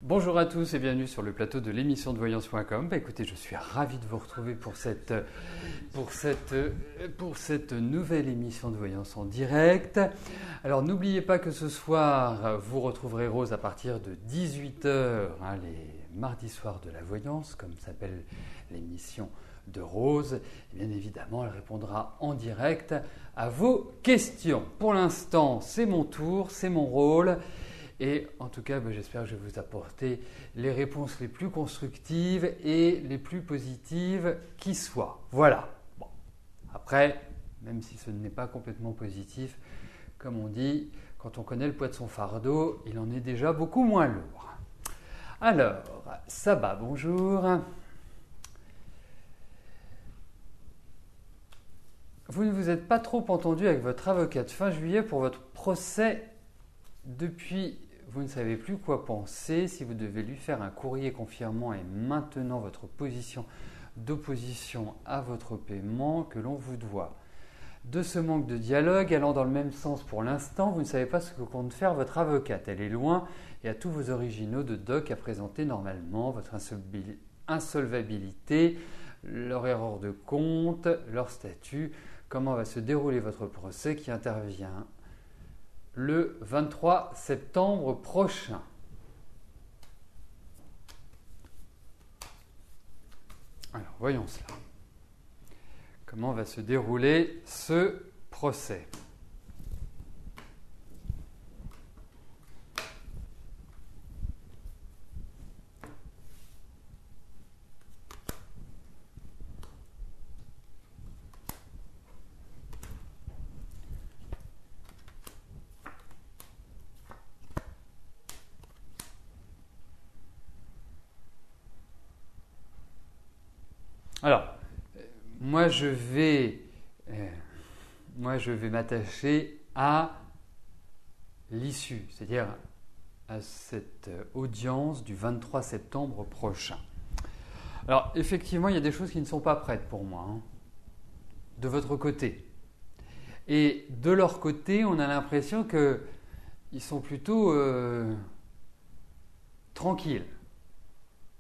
Bonjour à tous et bienvenue sur le plateau de l'émission de voyance.com. Écoutez, je suis ravi de vous retrouver pour cette nouvelle émission de voyance en direct. Alors n'oubliez pas que ce soir, vous retrouverez Rose à partir de 18h, les mardis soirs de la voyance, comme s'appelle l'émission de Rose. Et bien évidemment, elle répondra en direct à vos questions. Pour l'instant, c'est mon tour, c'est mon rôle. Et en tout cas, j'espère que je vais vous apporter les réponses les plus constructives et les plus positives qui soient. Voilà. Bon. Après, même si ce n'est pas complètement positif, comme on dit, quand on connaît le poids de son fardeau, il en est déjà beaucoup moins lourd. Alors, Saba, bonjour. Vous ne vous êtes pas trop entendu avec votre avocate fin juillet pour votre procès. Depuis, vous ne savez plus quoi penser, si vous devez lui faire un courrier confirmant et maintenant votre position d'opposition à votre paiement que l'on vous doit. De ce manque de dialogue allant dans le même sens pour l'instant, vous ne savez pas ce que compte faire votre avocate. Elle est loin et a tous vos originaux de doc à présenter normalement, votre insolvabilité, leur erreur de compte, leur statut, comment va se dérouler votre procès qui intervient le 23 septembre prochain. Alors, voyons cela. Comment va se dérouler ce procès ? Alors, moi je vais m'attacher à l'issue, c'est-à-dire à cette audience du 23 septembre prochain. Alors, effectivement, il y a des choses qui ne sont pas prêtes pour moi, de votre côté. Et de leur côté, on a l'impression qu'ils sont plutôt tranquilles,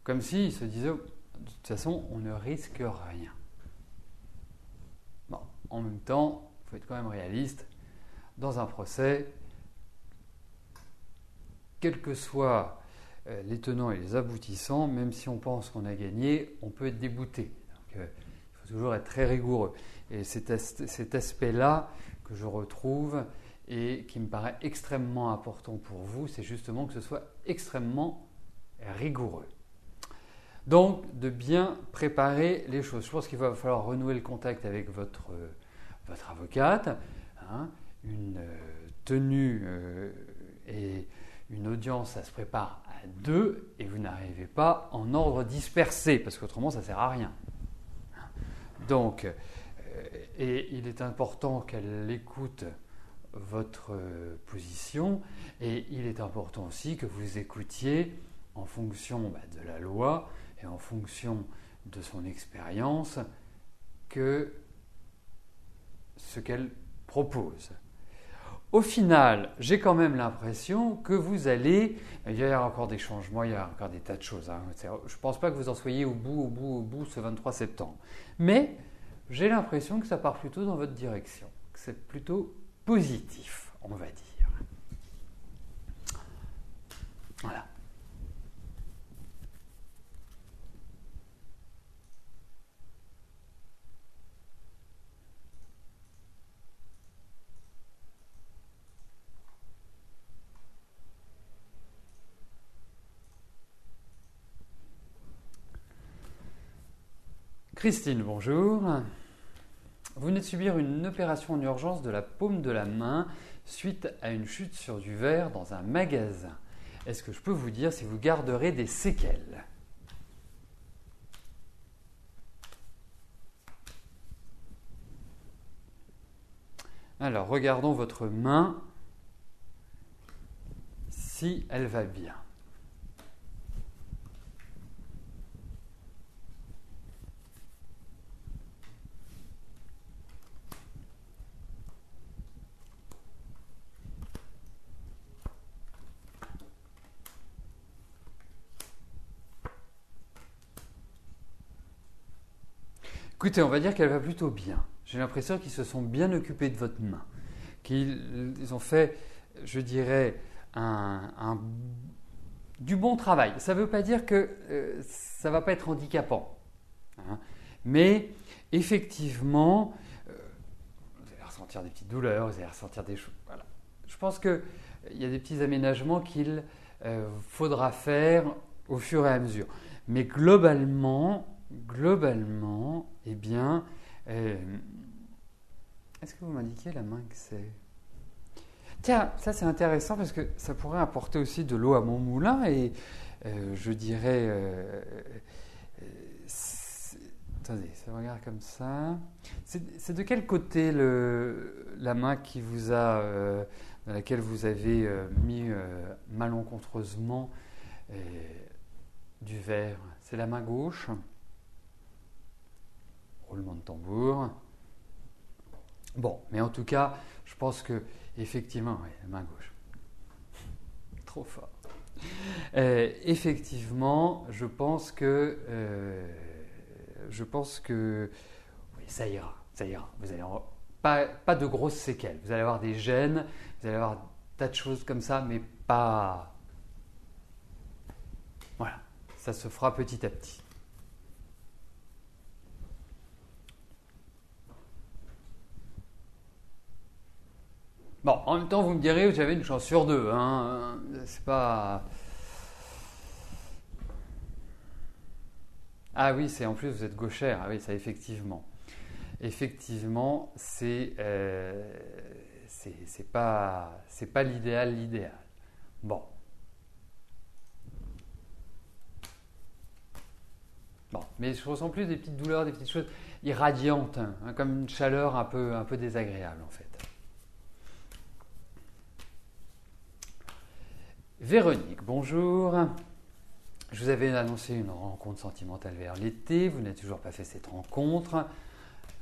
comme s'ils se disaient... De toute façon, on ne risque rien. Bon, en même temps, il faut être quand même réaliste. Dans un procès, quels que soient les tenants et les aboutissants, même si on pense qu'on a gagné, on peut être débouté. Donc, il faut toujours être très rigoureux. Et cet aspect-là que je retrouve et qui me paraît extrêmement important pour vous, c'est justement que ce soit extrêmement rigoureux. Donc, de bien préparer les choses. Je pense qu'il va falloir renouer le contact avec votre avocate. Une tenue et une audience, ça se prépare à deux et vous n'arrivez pas en ordre dispersé, parce qu'autrement, ça ne sert à rien. Donc, et il est important qu'elle écoute votre position et il est important aussi que vous écoutiez en fonction de la loi et en fonction de son expérience que ce qu'elle propose. Au final, j'ai quand même l'impression que vous allez... Il y a encore des changements, il y a encore des tas de choses. Je ne pense pas que vous en soyez au bout ce 23 septembre. Mais j'ai l'impression que ça part plutôt dans votre direction, que c'est plutôt positif, on va dire. Voilà. Christine, bonjour. Vous venez de subir une opération en urgence de la paume de la main suite à une chute sur du verre dans un magasin. Est-ce que je peux vous dire si vous garderez des séquelles ? Alors, regardons votre main, si elle va bien. Écoutez, on va dire qu'elle va plutôt bien. J'ai l'impression qu'ils se sont bien occupés de votre main, qu'ils ont fait, je dirais, du bon travail. Ça ne veut pas dire que ça ne va pas être handicapant. Hein. Mais effectivement, vous allez ressentir des petites douleurs, vous allez ressentir des choses. Voilà. Je pense qu'il y a des petits aménagements qu'il faudra faire au fur et à mesure. Mais globalement, eh bien, est-ce que vous m'indiquez la main que c'est? Tiens, ça c'est intéressant parce que ça pourrait apporter aussi de l'eau à mon moulin et je dirais... attendez, ça regarde comme ça. C'est de quel côté la main qui vous a, dans laquelle vous avez mis malencontreusement du verre? C'est la main gauche. Roulement de tambour. Bon, mais en tout cas, je pense que effectivement, oui, la main gauche. Trop fort. Effectivement, je pense que oui, ça ira. Vous allez pas de grosses séquelles. Vous allez avoir des gènes, vous allez avoir un tas de choses comme ça, mais pas. Voilà, ça se fera petit à petit. Bon, en même temps, vous me direz, j'avais une chance sur deux. Hein. C'est pas. Ah oui, c'est en plus vous êtes gauchère. Ah oui, ça effectivement. Effectivement, c'est pas l'idéal. Bon. Bon, mais je ressens plus des petites douleurs, des petites choses irradiantes, hein, comme une chaleur un peu désagréable en fait. Véronique, bonjour. Je vous avais annoncé une rencontre sentimentale vers l'été. Vous n'avez toujours pas fait cette rencontre.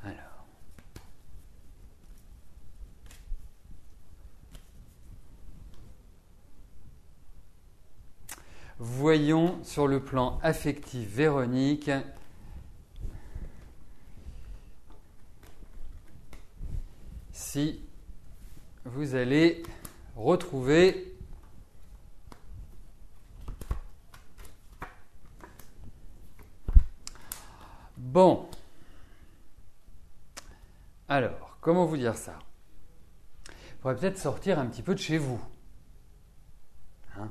Alors. Voyons sur le plan affectif, Véronique. Si vous allez retrouver bon, alors, comment vous dire ça? Il faudrait peut-être sortir un petit peu de chez vous. Hein,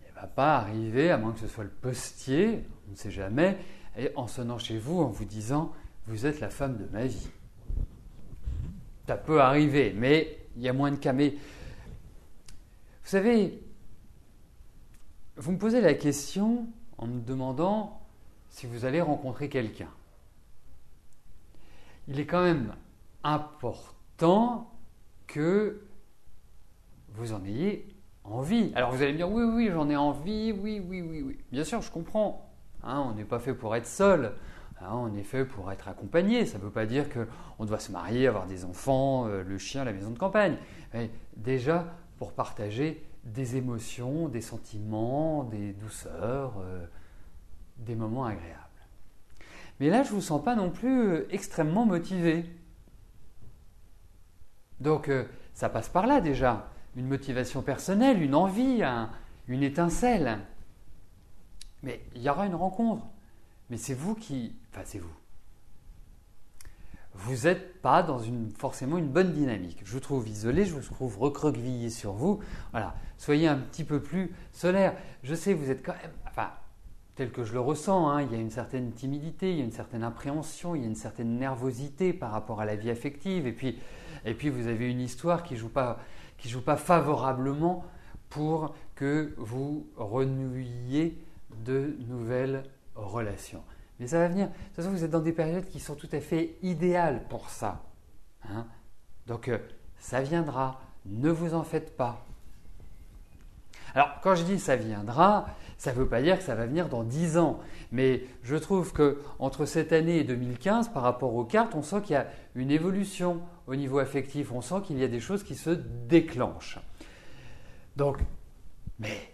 il ne va pas arriver, à moins que ce soit le postier, on ne sait jamais, et en sonnant chez vous, en vous disant « vous êtes la femme de ma vie ». Ça peut arriver, mais il y a moins de cas. Mais vous savez, vous me posez la question en me demandant si vous allez rencontrer quelqu'un. Il est quand même important que vous en ayez envie. Alors vous allez me dire, oui, j'en ai envie, oui. Bien sûr, je comprends. Hein, on n'est pas fait pour être seul. Hein, on est fait pour être accompagné. Ça ne veut pas dire qu'on doit se marier, avoir des enfants, le chien, la maison de campagne. Mais déjà, pour partager des émotions, des sentiments, des douceurs, des moments agréables. Mais là, je ne vous sens pas non plus extrêmement motivé. Donc, ça passe par là déjà. Une motivation personnelle, une envie, une étincelle. Mais il y aura une rencontre. Mais c'est vous qui... Enfin, c'est vous. Vous n'êtes pas dans forcément une bonne dynamique. Je vous trouve isolé, je vous trouve recroquevillé sur vous. Voilà. Soyez un petit peu plus solaire. Je sais, vous êtes quand même... Enfin, tel que je le ressens, hein, il y a une certaine timidité, il y a une certaine appréhension, il y a une certaine nervosité par rapport à la vie affective. Et puis vous avez une histoire qui joue pas favorablement pour que vous renouiez de nouvelles relations. Mais ça va venir. De toute façon, vous êtes dans des périodes qui sont tout à fait idéales pour ça. Hein. Donc, ça viendra. Ne vous en faites pas. Alors, quand je dis ça viendra, ça ne veut pas dire que ça va venir dans 10 ans. Mais je trouve qu'entre cette année et 2015, par rapport aux cartes, on sent qu'il y a une évolution au niveau affectif. On sent qu'il y a des choses qui se déclenchent. Donc, mais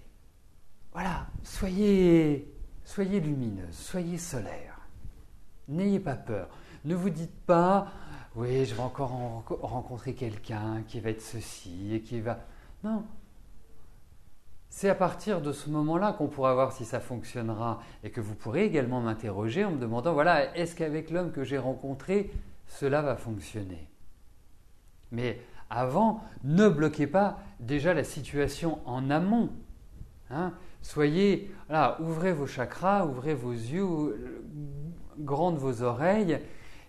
voilà, soyez lumineuse, soyez solaire. N'ayez pas peur. Ne vous dites pas, oui, je vais encore rencontrer quelqu'un qui va être ceci et qui va… Non. C'est à partir de ce moment-là qu'on pourra voir si ça fonctionnera et que vous pourrez également m'interroger en me demandant, voilà, est-ce qu'avec l'homme que j'ai rencontré, cela va fonctionner? Mais avant, ne bloquez pas déjà la situation en amont. Hein. Voilà, ouvrez vos chakras, ouvrez vos yeux, grandez vos oreilles.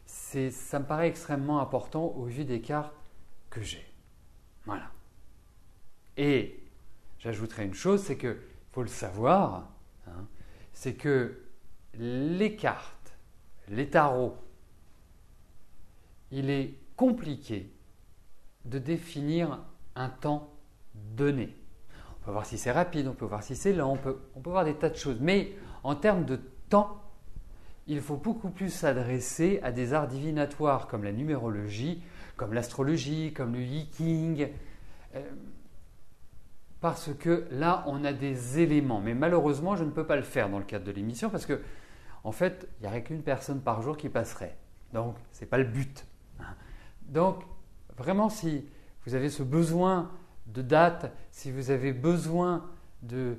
Ça me paraît extrêmement important au vu des cartes que j'ai. Voilà. Et j'ajouterai une chose, c'est qu'il faut le savoir, hein, c'est que les cartes, les tarots, il est compliqué de définir un temps donné. On peut voir si c'est rapide, on peut voir si c'est lent, on peut voir des tas de choses. Mais en termes de temps, il faut beaucoup plus s'adresser à des arts divinatoires comme la numérologie, comme l'astrologie, comme le yiking, parce que là, on a des éléments. Mais malheureusement, je ne peux pas le faire dans le cadre de l'émission parce que, en fait, il n'y aurait qu'une personne par jour qui passerait. Donc, ce n'est pas le but. Donc, vraiment, si vous avez ce besoin de date, si vous avez besoin de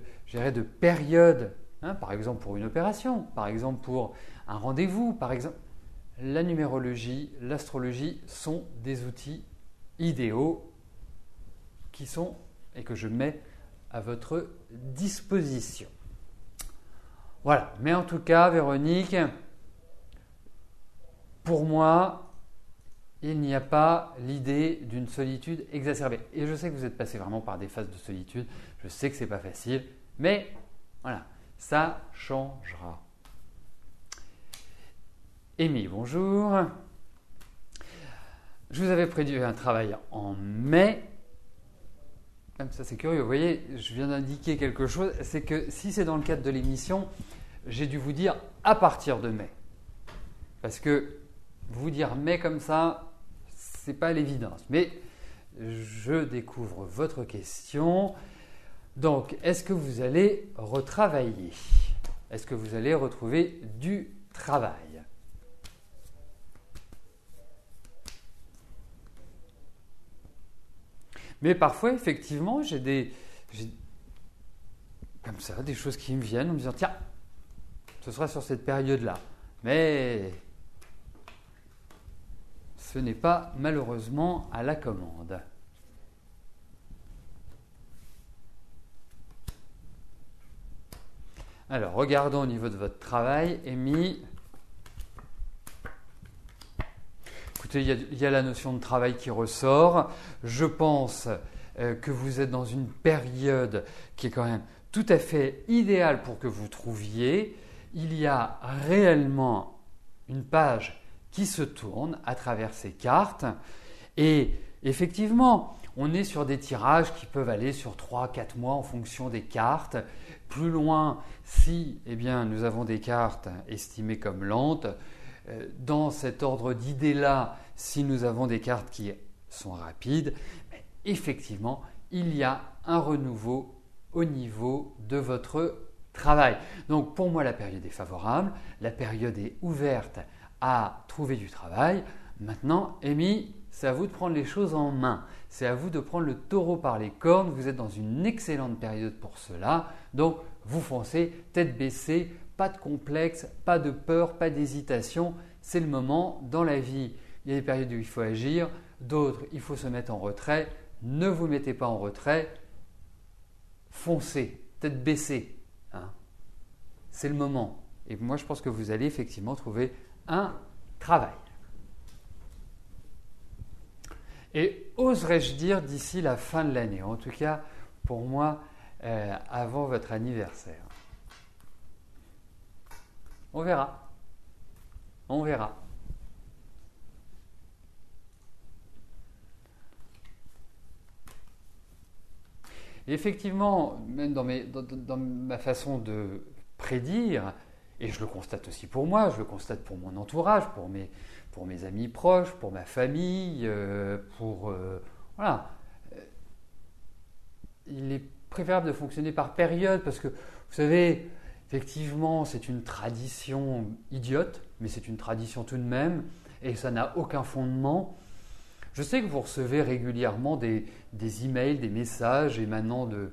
période, hein, par exemple pour une opération, par exemple pour un rendez-vous, par exemple, la numérologie, l'astrologie sont des outils idéaux et que je mets à votre disposition. Voilà, mais en tout cas, Véronique, pour moi, il n'y a pas l'idée d'une solitude exacerbée. Et je sais que vous êtes passé vraiment par des phases de solitude, je sais que ce n'est pas facile, mais voilà, ça changera. Amy, bonjour. Je vous avais prévu un travail en mai. Même ça, c'est curieux. Vous voyez, je viens d'indiquer quelque chose. C'est que si c'est dans le cadre de l'émission, j'ai dû vous dire à partir de mai. Parce que vous dire mai comme ça, c'est pas l'évidence. Mais je découvre votre question. Donc, est-ce que vous allez retravailler? Est-ce que vous allez retrouver du travail? Mais parfois, effectivement, j'ai comme ça des choses qui me viennent en me disant tiens, ce sera sur cette période-là. Mais ce n'est pas malheureusement à la commande. Alors, regardons au niveau de votre travail, Amy. Écoutez, il y a la notion de travail qui ressort. Je pense que vous êtes dans une période qui est quand même tout à fait idéale pour que vous trouviez. Il y a réellement une page qui se tourne à travers ces cartes. Et effectivement, on est sur des tirages qui peuvent aller sur 3-4 mois en fonction des cartes. Plus loin, si nous avons des cartes estimées comme lentes, dans cet ordre d'idées-là, si nous avons des cartes qui sont rapides, effectivement, il y a un renouveau au niveau de votre travail. Donc pour moi, la période est favorable, la période est ouverte à trouver du travail. Maintenant, Amy, c'est à vous de prendre les choses en main. C'est à vous de prendre le taureau par les cornes. Vous êtes dans une excellente période pour cela. Donc, vous foncez, tête baissée, pas de complexe, pas de peur, pas d'hésitation. C'est le moment dans la vie. Il y a des périodes où il faut agir, d'autres, il faut se mettre en retrait. Ne vous mettez pas en retrait. Foncez, tête baissée. Hein. C'est le moment. Et moi, je pense que vous allez effectivement trouver un travail. Et oserais-je dire d'ici la fin de l'année, en tout cas pour moi, avant votre anniversaire. On verra. On verra. Et effectivement, même dans ma façon de prédire, et je le constate aussi pour moi, je le constate pour mon entourage, pour mes amis proches, pour ma famille, voilà. Il est préférable de fonctionner par période parce que, vous savez, effectivement, c'est une tradition idiote, mais c'est une tradition tout de même. et ça n'a aucun fondement. Je sais que vous recevez régulièrement des emails, des messages émanant de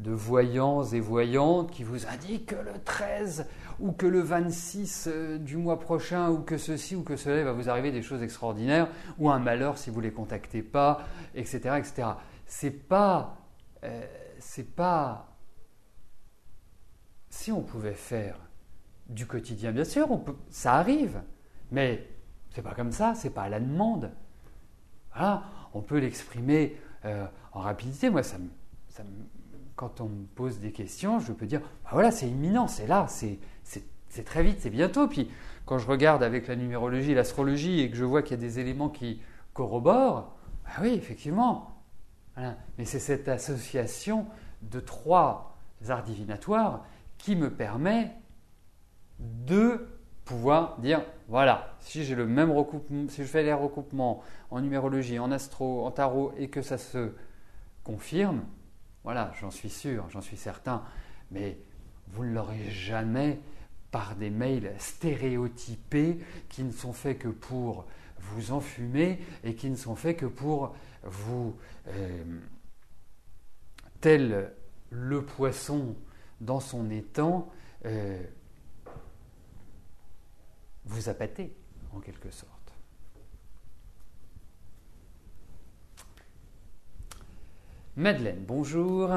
voyants et voyantes qui vous indiquent que le 13 ou que le 26 du mois prochain ou que ceci ou que cela va vous arriver des choses extraordinaires ou un malheur si vous ne les contactez pas, etc. etc. C'est pas si on pouvait faire du quotidien, bien sûr, ça arrive, mais c'est pas comme ça, c'est pas à la demande. Voilà, on peut l'exprimer en rapidité. Moi, quand on me pose des questions, je peux dire, bah voilà, c'est imminent, c'est là, c'est très vite, c'est bientôt. Puis quand je regarde avec la numérologie, l'astrologie, et que je vois qu'il y a des éléments qui corroborent, bah oui, effectivement. Voilà. Mais c'est cette association de 3 arts divinatoires qui me permet de pouvoir dire, voilà, si j'ai le même recoupement, si je fais les recoupements en numérologie, en astro, en tarot, et que ça se confirme, voilà, j'en suis sûr, j'en suis certain, mais vous ne l'aurez jamais par des mails stéréotypés qui ne sont faits que pour vous enfumer et qui ne sont faits que pour vous, tel le poisson dans son étang, vous appâter, en quelque sorte. Madeleine, bonjour.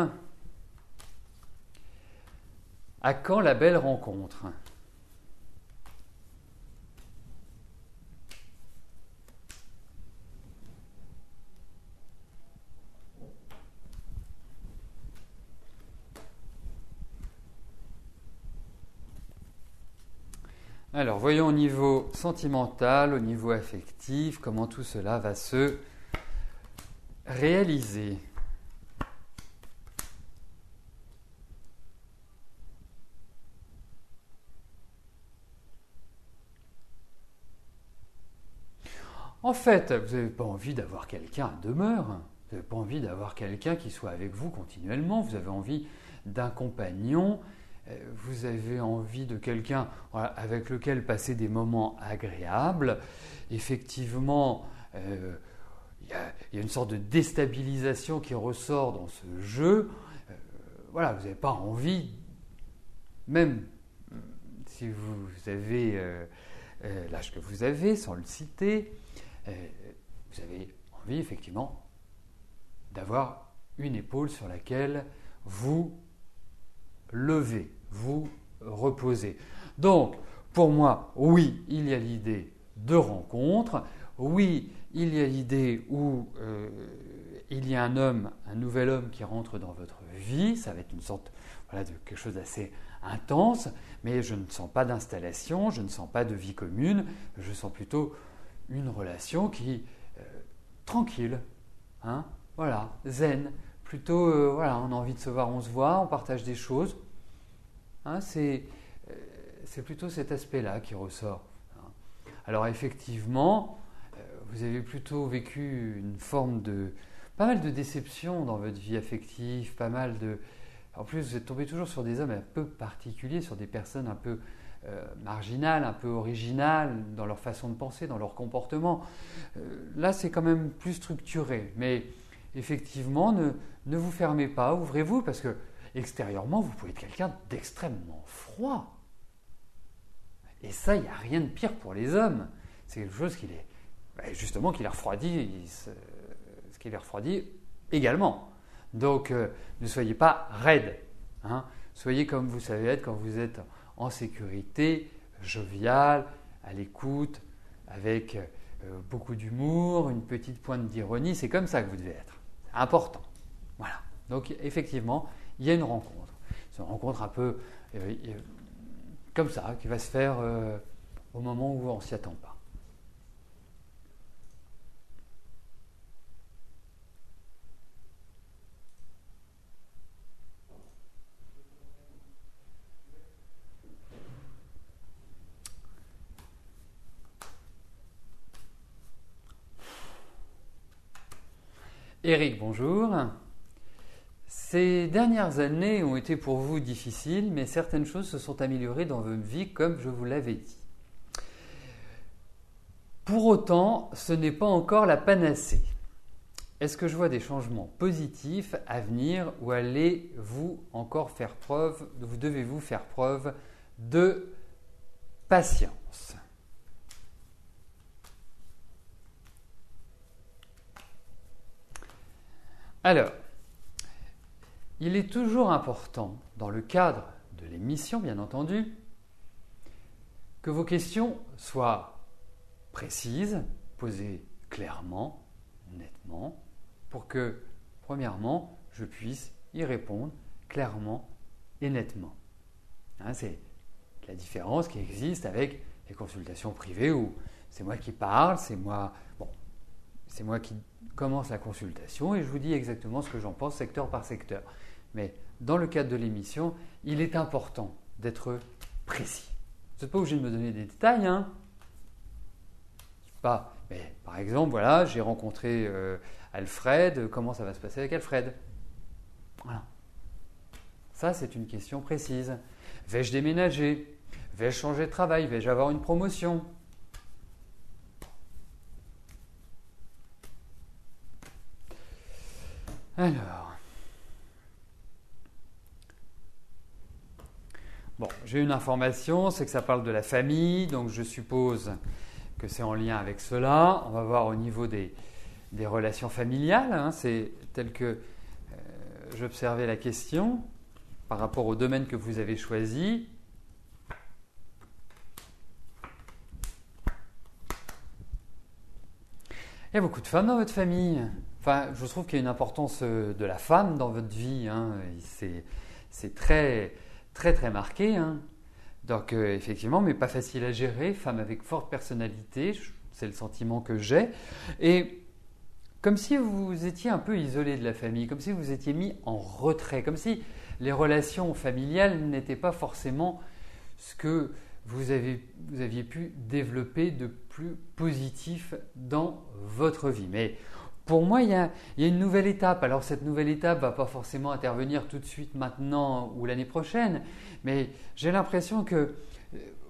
À quand la belle rencontre ? Alors, voyons au niveau sentimental, au niveau affectif, comment tout cela va se réaliser. En fait, vous n'avez pas envie d'avoir quelqu'un à demeure. Vous n'avez pas envie d'avoir quelqu'un qui soit avec vous continuellement. Vous avez envie d'un compagnon. Vous avez envie de quelqu'un avec lequel passer des moments agréables. Effectivement, il y a une sorte de déstabilisation qui ressort dans ce jeu. Voilà, vous n'avez pas envie, même si vous avez l'âge que vous avez, sans le citer, vous avez envie effectivement d'avoir une épaule sur laquelle vous levez, vous reposez. Donc, pour moi, oui, il y a l'idée de rencontre, oui, il y a l'idée où il y a un nouvel homme qui rentre dans votre vie, ça va être une sorte de quelque chose d'assez intense, mais je ne sens pas d'installation, je ne sens pas de vie commune, je sens plutôt une relation qui tranquille, hein, voilà, zen, plutôt on a envie de se voir, on se voit, on partage des choses, hein, c'est plutôt cet aspect-là qui ressort. Hein. Alors effectivement, vous avez plutôt vécu une forme pas mal de déception dans votre vie affective, pas mal de... En plus, vous êtes tombé toujours sur des hommes un peu particuliers, sur des personnes un peu marginales, un peu originales dans leur façon de penser, dans leur comportement. Là, c'est quand même plus structuré. Mais effectivement, ne vous fermez pas, ouvrez-vous, parce que extérieurement, vous pouvez être quelqu'un d'extrêmement froid. Et ça, il n'y a rien de pire pour les hommes. C'est quelque chose qui les refroidit, ce qui les refroidit également. Donc, ne soyez pas raide. Hein. Soyez comme vous savez être quand vous êtes en sécurité, jovial, à l'écoute, avec beaucoup d'humour, une petite pointe d'ironie. C'est comme ça que vous devez être. C'est important. Voilà. Donc, effectivement, il y a une rencontre. C'est une rencontre un peu comme ça, qui va se faire au moment où on ne s'y attend pas. Eric, bonjour. Ces dernières années ont été pour vous difficiles, mais certaines choses se sont améliorées dans votre vie comme je vous l'avais dit. Pour autant, ce n'est pas encore la panacée. Est-ce que je vois des changements positifs à venir ou allez-vous encore faire preuve, vous devez-vous faire preuve de patience? Alors, il est toujours important, dans le cadre de l'émission bien entendu, que vos questions soient précises, posées clairement, nettement, pour que, premièrement, je puisse y répondre clairement et nettement. C'est la différence qui existe avec les consultations privées où c'est moi qui parle, c'est moi qui commence la consultation et je vous dis exactement ce que j'en pense secteur par secteur. Mais dans le cadre de l'émission, il est important d'être précis. Vous n'êtes pas obligé de me donner des détails. Mais par exemple, voilà, j'ai rencontré Alfred, comment ça va se passer avec Alfred? Voilà. Ça, c'est une question précise. Vais-je déménager? Vais-je changer de travail? Vais-je avoir une promotion? Alors, j'ai une information, c'est que ça parle de la famille, donc je suppose que c'est en lien avec cela. On va voir au niveau des relations familiales, c'est tel que j'observais la question par rapport au domaine que vous avez choisi. Il y a beaucoup de femmes dans votre famille. Enfin, je trouve qu'il y a une importance de la femme dans votre vie. C'est très, très, très marqué. Donc, effectivement, mais pas facile à gérer. Femme avec forte personnalité, c'est le sentiment que j'ai. Et comme si vous étiez un peu isolé de la famille, comme si vous étiez mis en retrait, comme si les relations familiales n'étaient pas forcément ce que vous aviez pu développer de plus positif dans votre vie. Mais pour moi, il y a une nouvelle étape. Alors cette nouvelle étape ne va pas forcément intervenir tout de suite maintenant ou l'année prochaine, mais j'ai l'impression que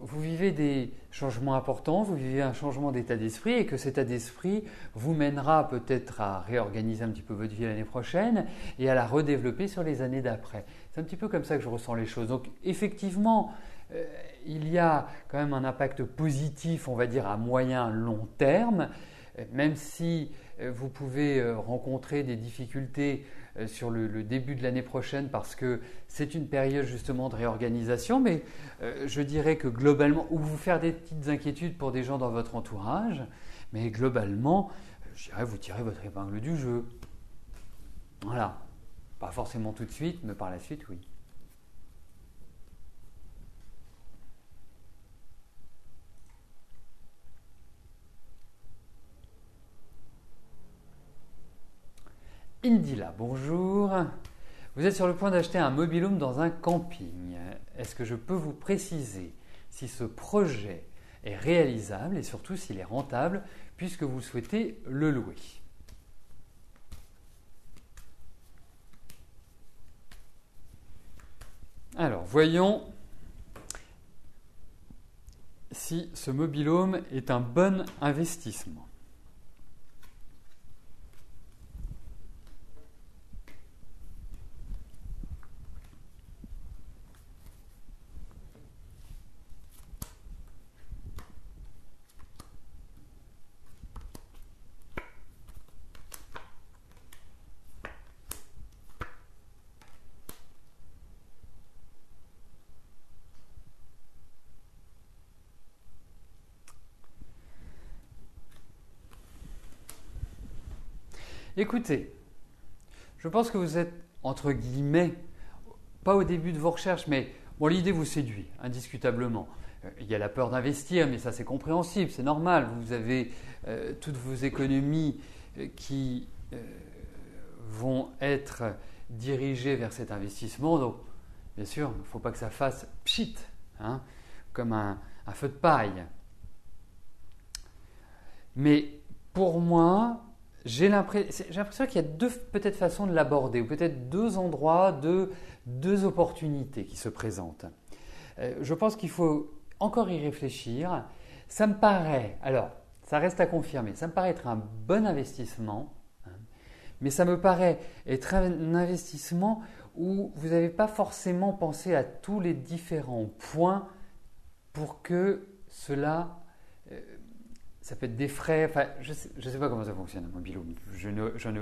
vous vivez des changements importants, vous vivez un changement d'état d'esprit et que cet état d'esprit vous mènera peut-être à réorganiser un petit peu votre vie l'année prochaine et à la redévelopper sur les années d'après. C'est un petit peu comme ça que je ressens les choses. Donc effectivement, il y a quand même un impact positif, on va dire à moyen long terme, même si vous pouvez rencontrer des difficultés sur le début de l'année prochaine parce que c'est une période justement de réorganisation, mais je dirais que globalement, ou vous faire des petites inquiétudes pour des gens dans votre entourage, mais globalement, je dirais vous tirez votre épingle du jeu. Voilà, pas forcément tout de suite, mais par la suite, oui. Indila, bonjour. Vous êtes sur le point d'acheter un mobil-home dans un camping. Est-ce que je peux vous préciser si ce projet est réalisable et surtout s'il est rentable puisque vous souhaitez le louer? Alors, voyons si ce mobil-home est un bon investissement. Écoutez, je pense que vous êtes, entre guillemets, pas au début de vos recherches, mais bon, l'idée vous séduit, indiscutablement. Il y a la peur d'investir, mais ça c'est compréhensible, c'est normal. Vous avez toutes vos économies qui vont être dirigées vers cet investissement. Donc, bien sûr, il ne faut pas que ça fasse pchit, comme un feu de paille. Mais pour moi, j'ai l'impression qu'il y a deux peut-être façons de l'aborder, ou peut-être deux endroits, deux opportunités qui se présentent. Je pense qu'il faut encore y réfléchir. Ça me paraît, alors, Ça reste à confirmer. Ça me paraît être un bon investissement, hein, mais ça me paraît être un investissement où vous n'avez pas forcément pensé à tous les différents points pour que cela… ça peut être des frais, enfin, je ne sais pas comment ça fonctionne, un mobile-home.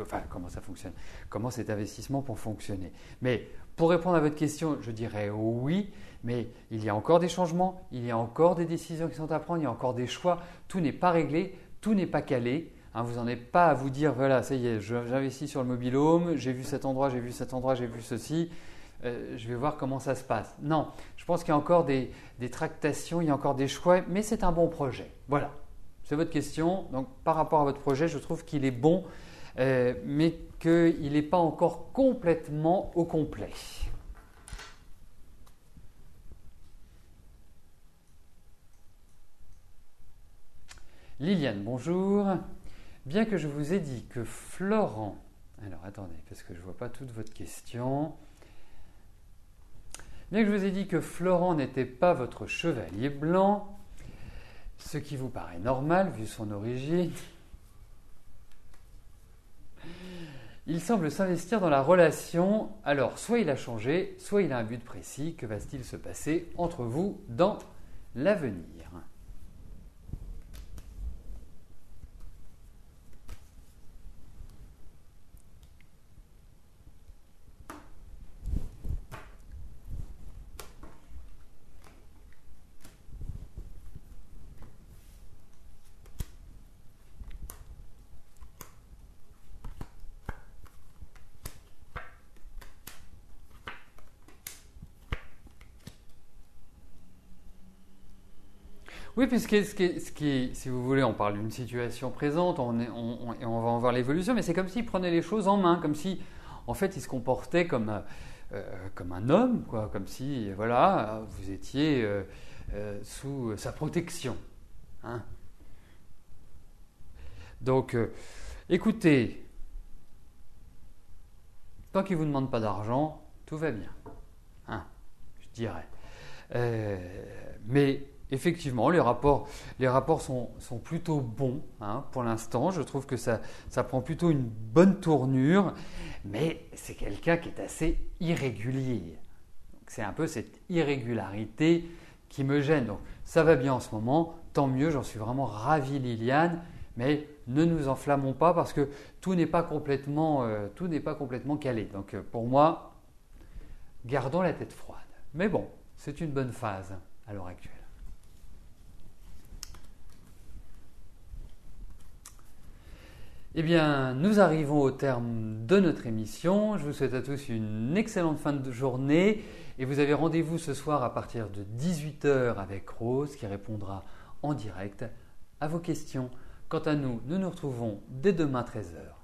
Enfin, comment ça fonctionne, comment cet investissement peut fonctionner. Mais pour répondre à votre question, je dirais oui, mais il y a encore des changements, il y a encore des décisions qui sont à prendre, il y a encore des choix. Tout n'est pas réglé, tout n'est pas calé. Hein, vous n'en êtes pas à vous dire, voilà, ça y est, j'investis sur le mobile-home, j'ai vu cet endroit, j'ai vu cet endroit, j'ai vu ceci. Je vais voir comment ça se passe. Non, je pense qu'il y a encore des tractations, il y a encore des choix, mais c'est un bon projet. Voilà. C'est votre question. Donc, par rapport à votre projet, je trouve qu'il est bon, mais qu'il n'est pas encore complètement au complet. Liliane, bonjour. Bien que je vous ai dit que Florent… Alors, attendez, parce que je ne vois pas toute votre question. Bien que je vous ai dit que Florent n'était pas votre chevalier blanc, ce qui vous paraît normal vu son origine, il semble s'investir dans la relation. Alors, soit il a changé, soit il a un but précis. Que va-t-il se passer entre vous dans l'avenir ? Oui, puisque si vous voulez, on parle d'une situation présente et on va en voir l'évolution, mais c'est comme s'il prenait les choses en main, comme si, en fait, il se comportait comme un homme, quoi, comme si, voilà, vous étiez sous sa protection. Hein. Donc, écoutez, tant qu'il ne vous demande pas d'argent, tout va bien, hein, je dirais. Mais effectivement, les rapports sont plutôt bons, hein, pour l'instant. Je trouve que ça prend plutôt une bonne tournure, mais c'est quelqu'un qui est assez irrégulier. Donc, c'est un peu cette irrégularité qui me gêne. Donc, ça va bien en ce moment, tant mieux, j'en suis vraiment ravi, Liliane, mais ne nous enflammons pas parce que tout n'est pas complètement calé. Donc, pour moi, gardons la tête froide. Mais bon, c'est une bonne phase à l'heure actuelle. Eh bien, nous arrivons au terme de notre émission. Je vous souhaite à tous une excellente fin de journée et vous avez rendez-vous ce soir à partir de 18h avec Rose qui répondra en direct à vos questions. Quant à nous, nous nous retrouvons dès demain 13h.